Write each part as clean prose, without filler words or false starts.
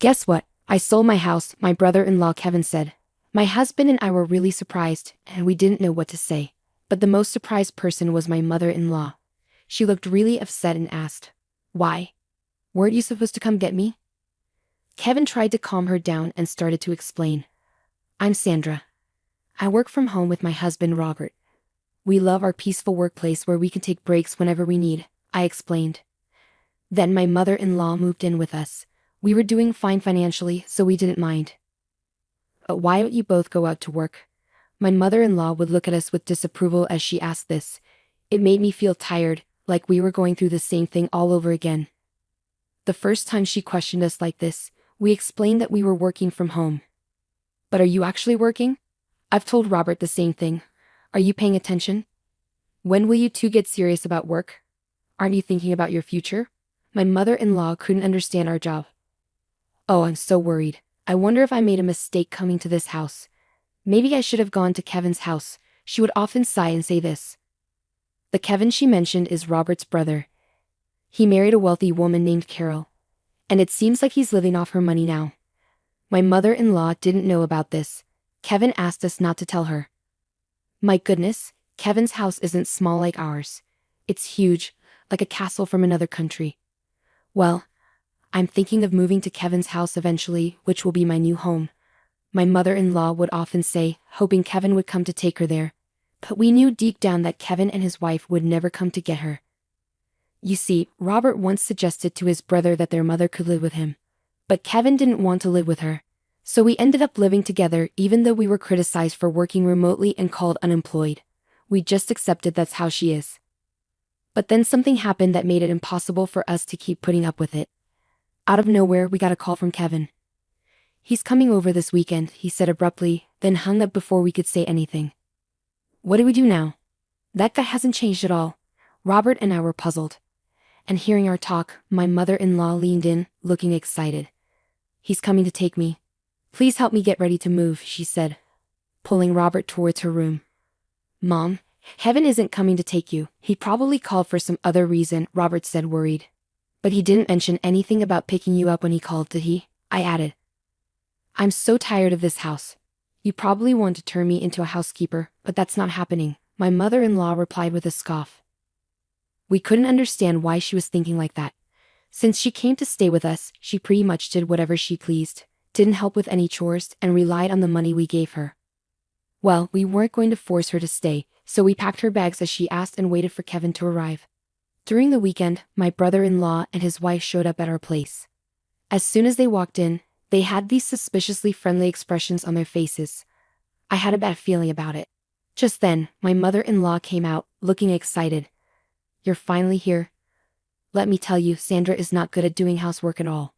Guess what? I sold my house, my brother-in-law Kevin said. My husband and I were really surprised, and we didn't know what to say. But the most surprised person was my mother-in-law. She looked really upset and asked, "Why? Weren't you supposed to come get me?" Kevin tried to calm her down and started to explain. "I'm Sandra. I work from home with my husband Robert. We love our peaceful workplace where we can take breaks whenever we need," I explained. Then my mother-in-law moved in with us. We were doing fine financially, so we didn't mind. "But why don't you both go out to work?" My mother-in-law would look at us with disapproval as she asked this. It made me feel tired, like we were going through the same thing all over again. The first time she questioned us like this, we explained that we were working from home. "But are you actually working?" I've told Robert the same thing. "Are you paying attention? When will you two get serious about work? Aren't you thinking about your future?" My mother-in-law couldn't understand our job. "Oh, I'm so worried. I wonder if I made a mistake coming to this house. Maybe I should have gone to Kevin's house." She would often sigh and say this. The Kevin she mentioned is Robert's brother. He married a wealthy woman named Carol. And it seems like he's living off her money now. My mother-in-law didn't know about this. Kevin asked us not to tell her. My goodness, Kevin's house isn't small like ours. It's huge, like a castle from another country. Well, I'm thinking of moving to Kevin's house eventually, which will be my new home. My mother-in-law would often say, hoping Kevin would come to take her there. But we knew deep down that Kevin and his wife would never come to get her. You see, Robert once suggested to his brother that their mother could live with him. But Kevin didn't want to live with her. So we ended up living together even though we were criticized for working remotely and called unemployed. We just accepted that's how she is. But then something happened that made it impossible for us to keep putting up with it. Out of nowhere, we got a call from Kevin. "He's coming over this weekend," he said abruptly, then hung up before we could say anything. What do we do now? That guy hasn't changed at all. Robert and I were puzzled. And hearing our talk, my mother-in-law leaned in, looking excited. "He's coming to take me. Please help me get ready to move," she said, pulling Robert towards her room. "Mom, Kevin isn't coming to take you. He probably called for some other reason," Robert said, worried. "But he didn't mention anything about picking you up when he called, did he?" I added. "I'm so tired of this house. You probably want to turn me into a housekeeper, but that's not happening," my mother-in-law replied with a scoff. We couldn't understand why she was thinking like that. Since she came to stay with us, she pretty much did whatever she pleased, didn't help with any chores, and relied on the money we gave her. Well, we weren't going to force her to stay, so we packed her bags as she asked and waited for Kevin to arrive. During the weekend, my brother-in-law and his wife showed up at our place. As soon as they walked in, they had these suspiciously friendly expressions on their faces. I had a bad feeling about it. Just then, my mother-in-law came out, looking excited. "You're finally here. Let me tell you, Sandra is not good at doing housework at all.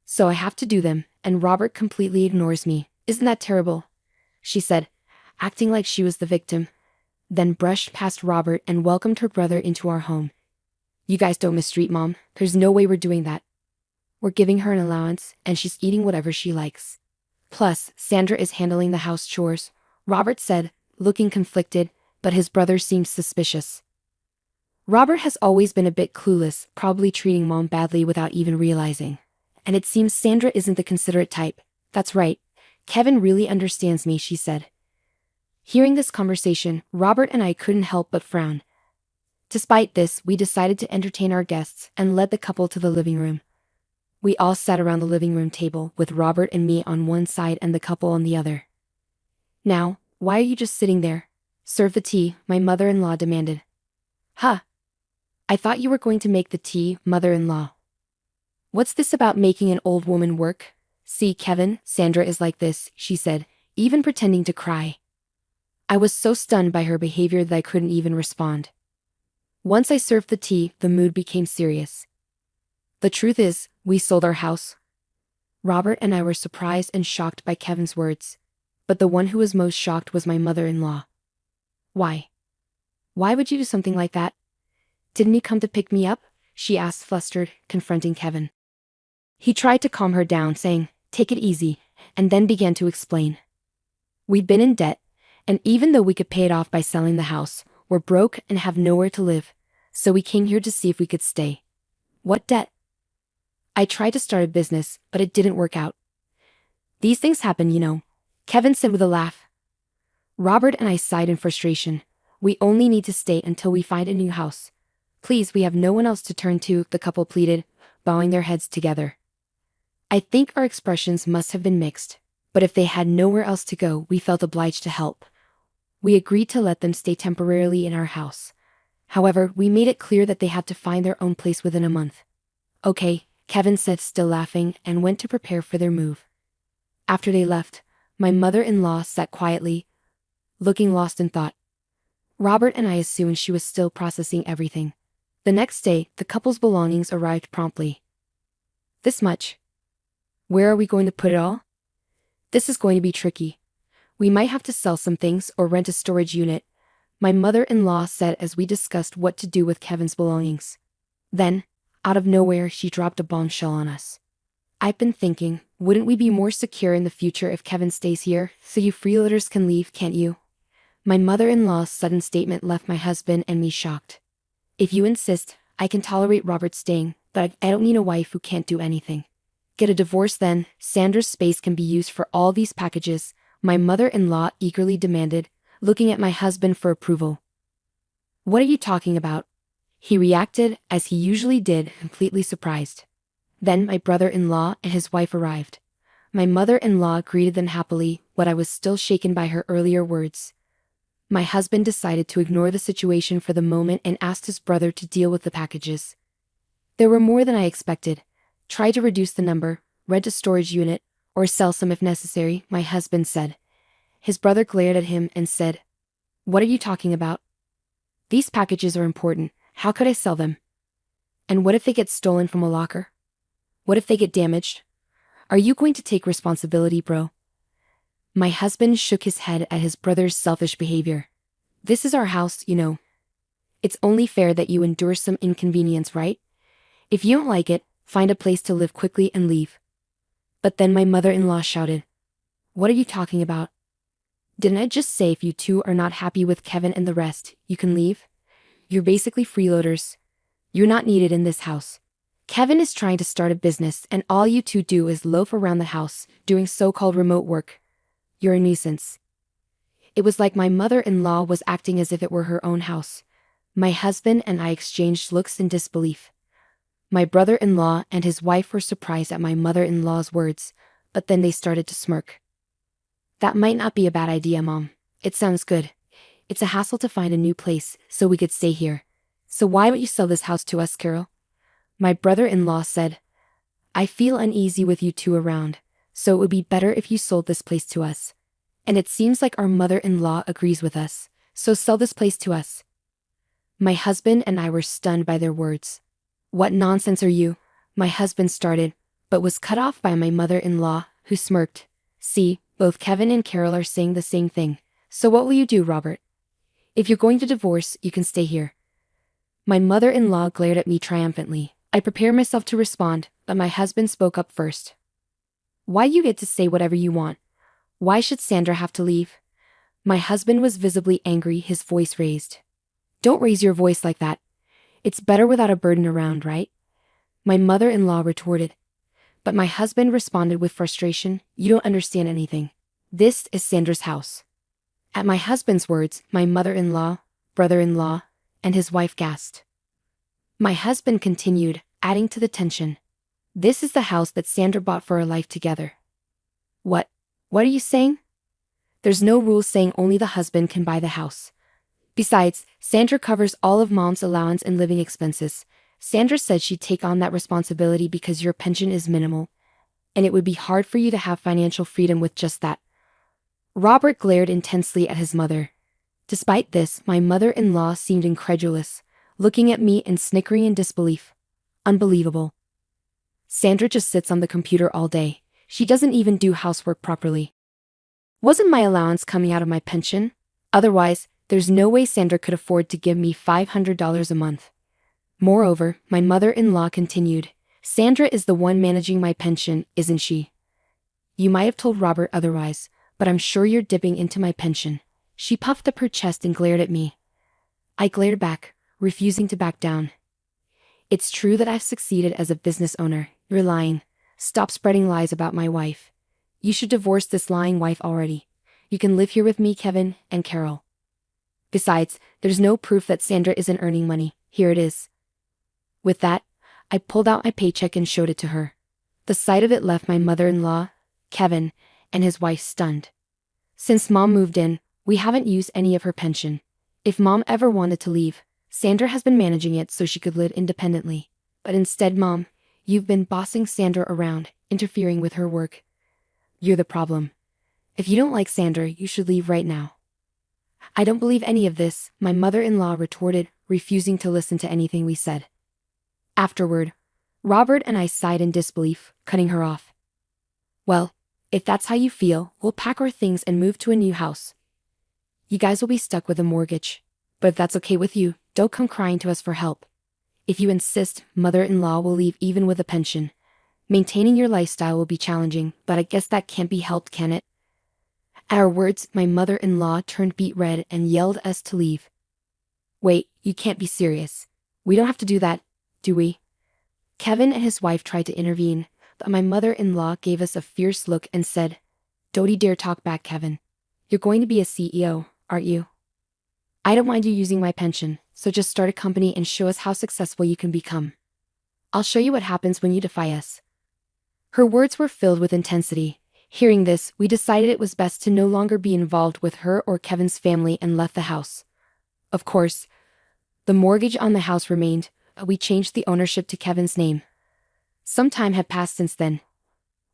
So I have to do them, and Robert completely ignores me. Isn't that terrible?" she said, acting like she was the victim. Then brushed past Robert and welcomed her brother into our home. "You guys don't mistreat Mom. There's no way we're doing that. We're giving her an allowance, and she's eating whatever she likes. Plus, Sandra is handling the house chores," Robert said, looking conflicted, but his brother seemed suspicious. Robert has always been a bit clueless, probably treating Mom badly without even realizing. And it seems Sandra isn't the considerate type. "That's right. Kevin really understands me," she said. Hearing this conversation, Robert and I couldn't help but frown. Despite this, we decided to entertain our guests and led the couple to the living room. We all sat around the living room table, with Robert and me on one side and the couple on the other. "Now, why are you just sitting there? Serve the tea," my mother-in-law demanded. "Huh? I thought you were going to make the tea, mother-in-law. What's this about making an old woman work? See, Kevin, Sandra is like this," she said, even pretending to cry. I was so stunned by her behavior that I couldn't even respond. Once I served the tea, the mood became serious. "The truth is, we sold our house." Robert and I were surprised and shocked by Kevin's words. But the one who was most shocked was my mother-in-law. "Why? Why would you do something like that? Didn't he come to pick me up?" she asked, flustered, confronting Kevin. He tried to calm her down, saying, "Take it easy," and then began to explain. "We'd been in debt, and even though we could pay it off by selling the house, we're broke and have nowhere to live, so we came here to see if we could stay." "What debt?" I tried to start a business, but it didn't work out. These things happen, you know, Kevin said with a laugh. Robert and I sighed in frustration. We only need to stay until we find a new house. Please, we have no one else to turn to, the couple pleaded, bowing their heads together. I think our expressions must have been mixed, but if they had nowhere else to go, we felt obliged to help. We agreed to let them stay temporarily in our house. However, we made it clear that they had to find their own place within a month. Okay, Kevin said, still laughing, and went to prepare for their move. After they left, my mother-in-law sat quietly, looking lost in thought. Robert and I assumed she was still processing everything. The next day, the couple's belongings arrived promptly. This much. Where are we going to put it all? This is going to be tricky. We might have to sell some things or rent a storage unit, my mother-in-law said as we discussed what to do with Kevin's belongings. Then, out of nowhere, she dropped a bombshell on us. I've been thinking, wouldn't we be more secure in the future if Kevin stays here, so you freeloaders can leave, can't you? My mother-in-law's sudden statement left my husband and me shocked. If you insist, I can tolerate Robert staying, but I don't need a wife who can't do anything. Get a divorce then, Sandra's space can be used for all these packages, my mother-in-law eagerly demanded, looking at my husband for approval. What are you talking about? He reacted, as he usually did, completely surprised. Then my brother-in-law and his wife arrived. My mother-in-law greeted them happily, but I was still shaken by her earlier words. My husband decided to ignore the situation for the moment and asked his brother to deal with the packages. There were more than I expected. Try to reduce the number, rent a storage unit, or sell some if necessary, my husband said. His brother glared at him and said, "What are you talking about? These packages are important. How could I sell them? And what if they get stolen from a locker? What if they get damaged? Are you going to take responsibility, bro?" My husband shook his head at his brother's selfish behavior. This is our house, you know. It's only fair that you endure some inconvenience, right? If you don't like it, find a place to live quickly and leave. But then my mother-in-law shouted, "What are you talking about? Didn't I just say if you two are not happy with Kevin and the rest, you can leave? You're basically freeloaders. You're not needed in this house. Kevin is trying to start a business and all you two do is loaf around the house, doing so-called remote work. You're a nuisance." It was like my mother-in-law was acting as if it were her own house. My husband and I exchanged looks in disbelief. My brother-in-law and his wife were surprised at my mother-in-law's words, but then they started to smirk. "That might not be a bad idea, Mom. It sounds good. It's a hassle to find a new place, so we could stay here. So why don't you sell this house to us, Carol?" My brother-in-law said, "I feel uneasy with you two around, so it would be better if you sold this place to us. And it seems like our mother-in-law agrees with us, so sell this place to us." My husband and I were stunned by their words. "What nonsense are you?" my husband started, but was cut off by my mother-in-law, who smirked. "See, both Kevin and Carol are saying the same thing. So what will you do, Robert? If you're going to divorce, you can stay here." My mother-in-law glared at me triumphantly. I prepared myself to respond, but my husband spoke up first. "Why you get to say whatever you want? Why should Sandra have to leave?" My husband was visibly angry, his voice raised. "Don't raise your voice like that. It's better without a burden around, right?" My mother-in-law retorted. But my husband responded with frustration, "You don't understand anything. This is Sandra's house." At my husband's words, my mother-in-law, brother-in-law, and his wife gasped. My husband continued, adding to the tension. "This is the house that Sandra bought for our life together." What are you saying?" "There's no rule saying only the husband can buy the house. Besides, Sandra covers all of Mom's allowance and living expenses. Sandra said she'd take on that responsibility because your pension is minimal, and it would be hard for you to have financial freedom with just that." Robert glared intensely at his mother. Despite this, my mother-in-law seemed incredulous, looking at me and snickering in disbelief. "Unbelievable. Sandra just sits on the computer all day. She doesn't even do housework properly. Wasn't my allowance coming out of my pension? Otherwise, there's no way Sandra could afford to give me $500 a month." Moreover, my mother-in-law continued, "Sandra is the one managing my pension, isn't she? You might have told Robert otherwise, but I'm sure you're dipping into my pension." She puffed up her chest and glared at me. I glared back, refusing to back down. "It's true that I've succeeded as a business owner, You're lying. Stop spreading lies about my wife. You should divorce this lying wife already. You can live here with me, Kevin, and Carol. Besides, there's no proof that Sandra isn't earning money. Here it is. With that, I pulled out my paycheck and showed it to her. The sight of it left my mother-in-law, Kevin, and his wife stunned. Since Mom moved in, we haven't used any of her pension. If Mom ever wanted to leave, Sandra has been managing it so she could live independently. But instead, Mom, you've been bossing Sandra around, interfering with her work. You're the problem. If you don't like Sandra, you should leave right now. I don't believe any of this, my mother-in-law retorted, refusing to listen to anything we said. Afterward, Robert and I sighed in disbelief, cutting her off. Well, if that's how you feel, we'll pack our things and move to a new house. You guys will be stuck with a mortgage. But if that's okay with you, don't come crying to us for help. If you insist, mother-in-law will leave even with a pension. Maintaining your lifestyle will be challenging, but I guess that can't be helped, can it? At our words, my mother-in-law turned beet red and yelled at us to leave. Wait, you can't be serious. We don't have to do that, do we? Kevin and his wife tried to intervene, but my mother-in-law gave us a fierce look and said, "Don't you dare talk back, Kevin. You're going to be a CEO, aren't you? I don't mind you using my pension, so just start a company and show us how successful you can become. I'll show you what happens when you defy us." Her words were filled with intensity. Hearing this, we decided it was best to no longer be involved with her or Kevin's family and left the house. Of course, the mortgage on the house remained, but we changed the ownership to Kevin's name. Some time had passed since then.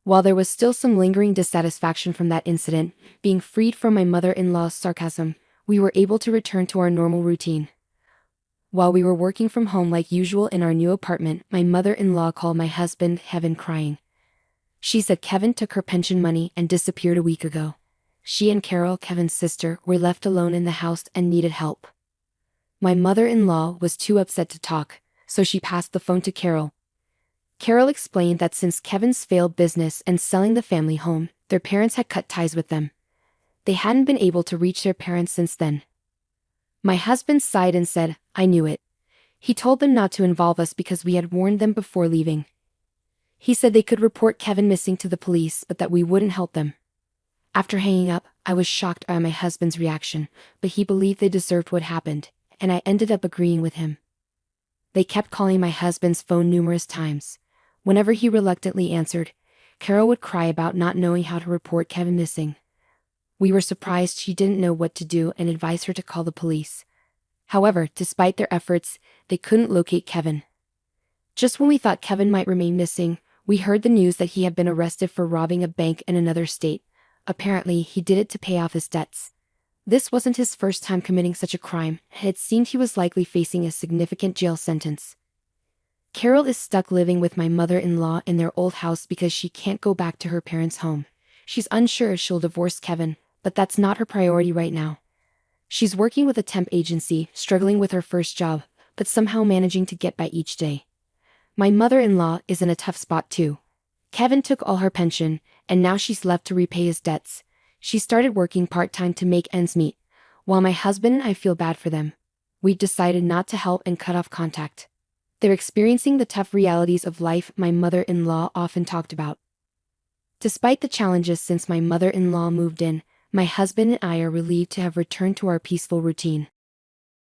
While there was still some lingering dissatisfaction from that incident, being freed from my mother-in-law's sarcasm, we were able to return to our normal routine. While we were working from home like usual in our new apartment, my mother-in-law called my husband, Kevin, crying. She said Kevin took her pension money and disappeared a week ago. She and Carol, Kevin's sister, were left alone in the house and needed help. My mother-in-law was too upset to talk, so she passed the phone to Carol. Carol explained that since Kevin's failed business and selling the family home, their parents had cut ties with them. They hadn't been able to reach their parents since then. My husband sighed and said, "I knew it. He told them not to involve us because we had warned them before leaving. He said they could report Kevin missing to the police, but that we wouldn't help them." After hanging up, I was shocked by my husband's reaction, but he believed they deserved what happened, and I ended up agreeing with him. They kept calling my husband's phone numerous times. Whenever he reluctantly answered, Carol would cry about not knowing how to report Kevin missing. We were surprised she didn't know what to do and advised her to call the police. However, despite their efforts, they couldn't locate Kevin. Just when we thought Kevin might remain missing, we heard the news that he had been arrested for robbing a bank in another state. Apparently, he did it to pay off his debts. This wasn't his first time committing such a crime, and it seemed he was likely facing a significant jail sentence. Carol is stuck living with my mother-in-law in their old house because she can't go back to her parents' home. She's unsure if she'll divorce Kevin, but that's not her priority right now. She's working with a temp agency, struggling with her first job, but somehow managing to get by each day. My mother-in-law is in a tough spot too. Kevin took all her pension, and now she's left to repay his debts. She started working part-time to make ends meet. While my husband and I feel bad for them, we've decided not to help and cut off contact. They're experiencing the tough realities of life my mother-in-law often talked about. Despite the challenges since my mother-in-law moved in, my husband and I are relieved to have returned to our peaceful routine.